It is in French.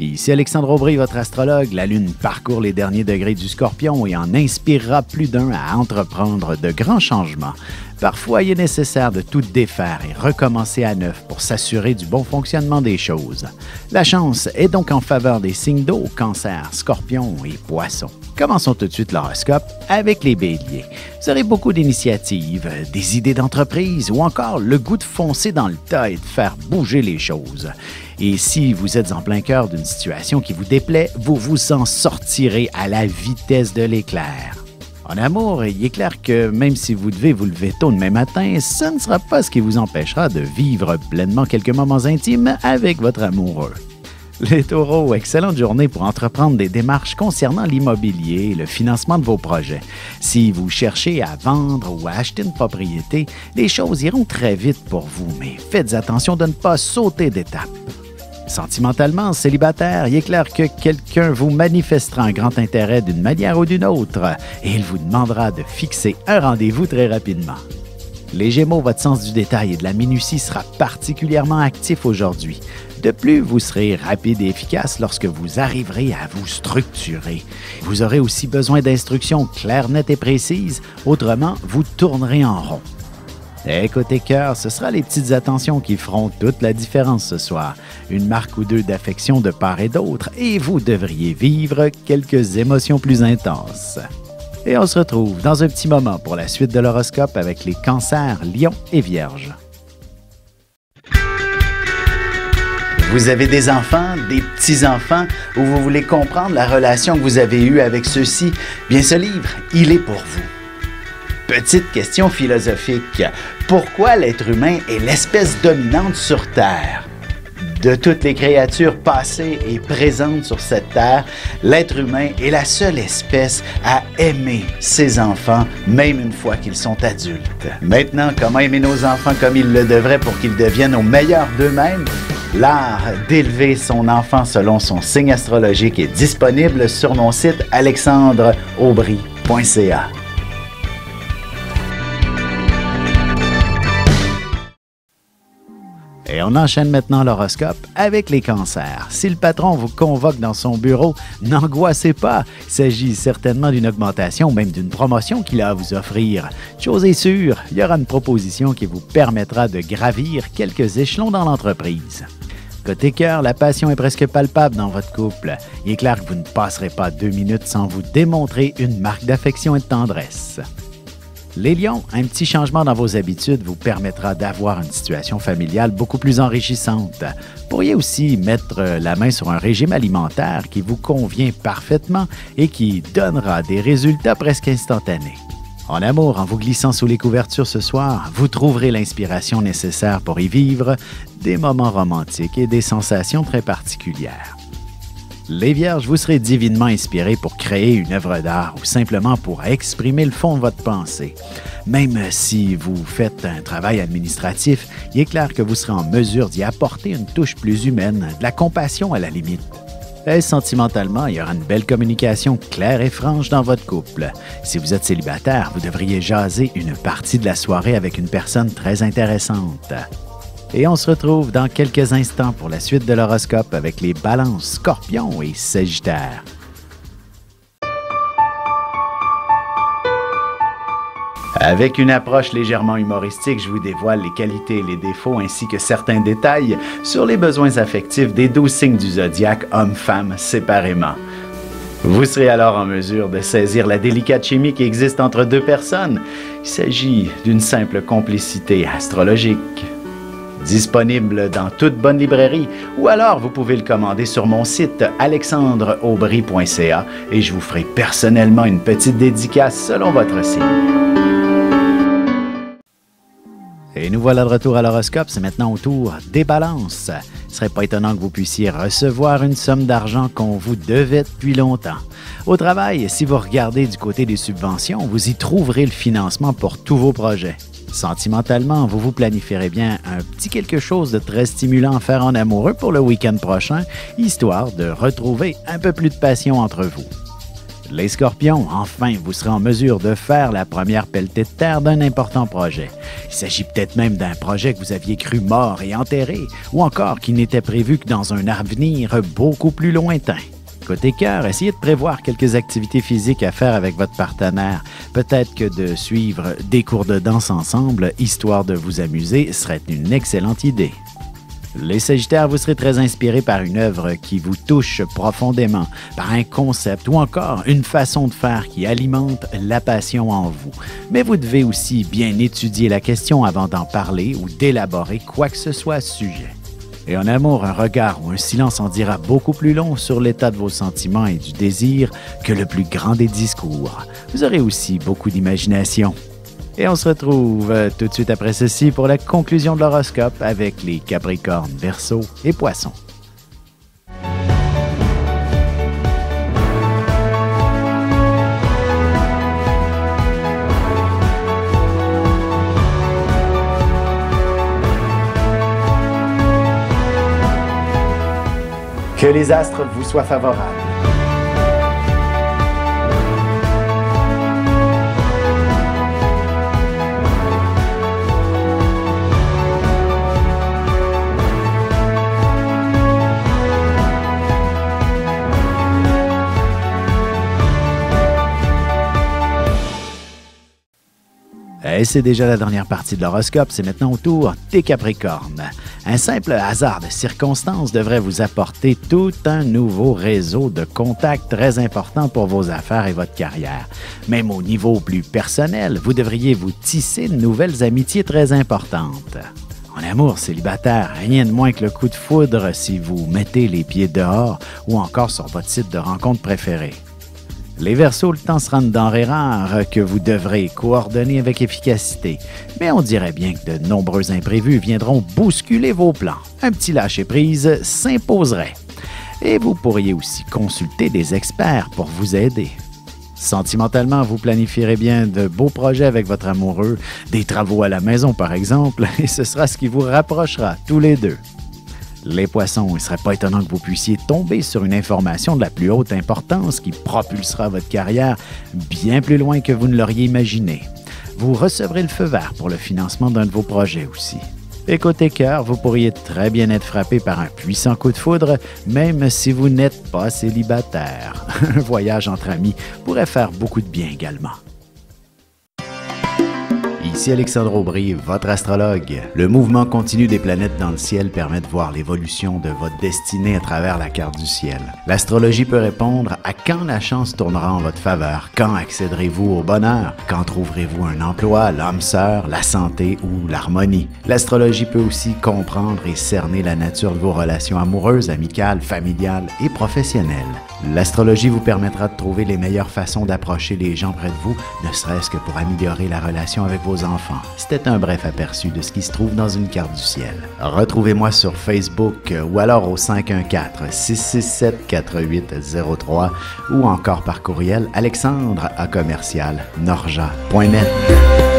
Ici Alexandre Aubry, votre astrologue. La Lune parcourt les derniers degrés du Scorpion et en inspirera plus d'un à entreprendre de grands changements. Parfois, il est nécessaire de tout défaire et recommencer à neuf pour s'assurer du bon fonctionnement des choses. La chance est donc en faveur des signes d'eau, Cancer, Scorpion et Poissons. Commençons tout de suite l'horoscope avec les Béliers. Vous aurez beaucoup d'initiatives, des idées d'entreprise ou encore le goût de foncer dans le tas et de faire bouger les choses. Et si vous êtes en plein cœur d'une situation qui vous déplaît, vous vous en sortirez à la vitesse de l'éclair. En amour, il est clair que même si vous devez vous lever tôt demain matin, ce ne sera pas ce qui vous empêchera de vivre pleinement quelques moments intimes avec votre amoureux. Les Taureaux, excellente journée pour entreprendre des démarches concernant l'immobilier et le financement de vos projets. Si vous cherchez à vendre ou à acheter une propriété, les choses iront très vite pour vous, mais faites attention de ne pas sauter d'étape. Sentimentalement, célibataire, il est clair que quelqu'un vous manifestera un grand intérêt d'une manière ou d'une autre et il vous demandera de fixer un rendez-vous très rapidement. Les Gémeaux, votre sens du détail et de la minutie sera particulièrement actif aujourd'hui. De plus, vous serez rapide et efficace lorsque vous arriverez à vous structurer. Vous aurez aussi besoin d'instructions claires, nettes et précises, autrement, vous tournerez en rond. Et côté cœur, ce sera les petites attentions qui feront toute la différence ce soir. Une marque ou deux d'affection de part et d'autre, et vous devriez vivre quelques émotions plus intenses. Et on se retrouve dans un petit moment pour la suite de l'horoscope avec les Cancers, Lions et Vierges. Vous avez des enfants, des petits-enfants, ou vous voulez comprendre la relation que vous avez eue avec ceux-ci? Bien, ce livre, il est pour vous. Petite question philosophique. Pourquoi l'être humain est l'espèce dominante sur Terre? De toutes les créatures passées et présentes sur cette Terre, l'être humain est la seule espèce à aimer ses enfants, même une fois qu'ils sont adultes. Maintenant, comment aimer nos enfants comme ils le devraient pour qu'ils deviennent au meilleur d'eux-mêmes? L'art d'élever son enfant selon son signe astrologique est disponible sur mon site alexandreaubry.ca. Et on enchaîne maintenant l'horoscope avec les Cancers. Si le patron vous convoque dans son bureau, n'angoissez pas. Il s'agit certainement d'une augmentation ou même d'une promotion qu'il a à vous offrir. Chose est sûre, il y aura une proposition qui vous permettra de gravir quelques échelons dans l'entreprise. Côté cœur, la passion est presque palpable dans votre couple. Il est clair que vous ne passerez pas 2 minutes sans vous démontrer une marque d'affection et de tendresse. Les Lions, un petit changement dans vos habitudes vous permettra d'avoir une situation familiale beaucoup plus enrichissante. Vous pourriez aussi mettre la main sur un régime alimentaire qui vous convient parfaitement et qui donnera des résultats presque instantanés. En amour, en vous glissant sous les couvertures ce soir, vous trouverez l'inspiration nécessaire pour y vivre des moments romantiques et des sensations très particulières. Les Vierges, vous serez divinement inspirés pour créer une œuvre d'art ou simplement pour exprimer le fond de votre pensée. Même si vous faites un travail administratif, il est clair que vous serez en mesure d'y apporter une touche plus humaine, de la compassion à la limite. Et sentimentalement, il y aura une belle communication claire et franche dans votre couple. Si vous êtes célibataire, vous devriez jaser une partie de la soirée avec une personne très intéressante. Et on se retrouve dans quelques instants pour la suite de l'horoscope avec les Balances, Scorpions et Sagittaires. Avec une approche légèrement humoristique, je vous dévoile les qualités et les défauts ainsi que certains détails sur les besoins affectifs des 12 signes du zodiaque, hommes-femmes séparément. Vous serez alors en mesure de saisir la délicate chimie qui existe entre deux personnes. Il s'agit d'une simple complicité astrologique. Disponible dans toute bonne librairie ou alors vous pouvez le commander sur mon site alexandreaubry.ca et je vous ferai personnellement une petite dédicace selon votre signe. Et nous voilà de retour à l'horoscope, c'est maintenant au tour des Balances. Il ne serait pas étonnant que vous puissiez recevoir une somme d'argent qu'on vous devait depuis longtemps. Au travail, si vous regardez du côté des subventions, vous y trouverez le financement pour tous vos projets. Sentimentalement, vous vous planifierez bien un petit quelque chose de très stimulant à faire en amoureux pour le week-end prochain, histoire de retrouver un peu plus de passion entre vous. Les Scorpions, enfin, vous serez en mesure de faire la première pelletée de terre d'un important projet. Il s'agit peut-être même d'un projet que vous aviez cru mort et enterré, ou encore qui n'était prévu que dans un avenir beaucoup plus lointain. Côté cœur, essayez de prévoir quelques activités physiques à faire avec votre partenaire. Peut-être que de suivre des cours de danse ensemble, histoire de vous amuser, serait une excellente idée. Les Sagittaires, vous serez très inspirés par une œuvre qui vous touche profondément, par un concept ou encore une façon de faire qui alimente la passion en vous. Mais vous devez aussi bien étudier la question avant d'en parler ou d'élaborer quoi que ce soit à ce sujet. Et en amour, un regard ou un silence en dira beaucoup plus long sur l'état de vos sentiments et du désir que le plus grand des discours. Vous aurez aussi beaucoup d'imagination. Et on se retrouve tout de suite après ceci pour la conclusion de l'horoscope avec les Capricornes, Verseaux et Poissons. Que les astres vous soient favorables. Et c'est déjà la dernière partie de l'horoscope, c'est maintenant au tour des Capricornes. Un simple hasard de circonstances devrait vous apporter tout un nouveau réseau de contacts très important pour vos affaires et votre carrière. Même au niveau plus personnel, vous devriez vous tisser de nouvelles amitiés très importantes. En amour célibataire, rien de moins que le coup de foudre si vous mettez les pieds dehors ou encore sur votre site de rencontre préféré. Les Verseaux, le temps sera une denrée rare que vous devrez coordonner avec efficacité. Mais on dirait bien que de nombreux imprévus viendront bousculer vos plans. Un petit lâcher-prise s'imposerait. Et vous pourriez aussi consulter des experts pour vous aider. Sentimentalement, vous planifierez bien de beaux projets avec votre amoureux, des travaux à la maison par exemple, et ce sera ce qui vous rapprochera tous les deux. Les Poissons, il ne serait pas étonnant que vous puissiez tomber sur une information de la plus haute importance qui propulsera votre carrière bien plus loin que vous ne l'auriez imaginé. Vous recevrez le feu vert pour le financement d'un de vos projets aussi. Et côté cœur, vous pourriez très bien être frappé par un puissant coup de foudre, même si vous n'êtes pas célibataire. Un voyage entre amis pourrait faire beaucoup de bien également. Ici Alexandre Aubry, votre astrologue. Le mouvement continu des planètes dans le ciel permet de voir l'évolution de votre destinée à travers la carte du ciel. L'astrologie peut répondre à quand la chance tournera en votre faveur, quand accéderez-vous au bonheur, quand trouverez-vous un emploi, l'âme sœur, la santé ou l'harmonie. L'astrologie peut aussi comprendre et cerner la nature de vos relations amoureuses, amicales, familiales et professionnelles. L'astrologie vous permettra de trouver les meilleures façons d'approcher les gens près de vous, ne serait-ce que pour améliorer la relation avec vos enfants. C'était un bref aperçu de ce qui se trouve dans une carte du ciel. Retrouvez-moi sur Facebook ou alors au 514-667-4803 ou encore par courriel alexandre@norja.net.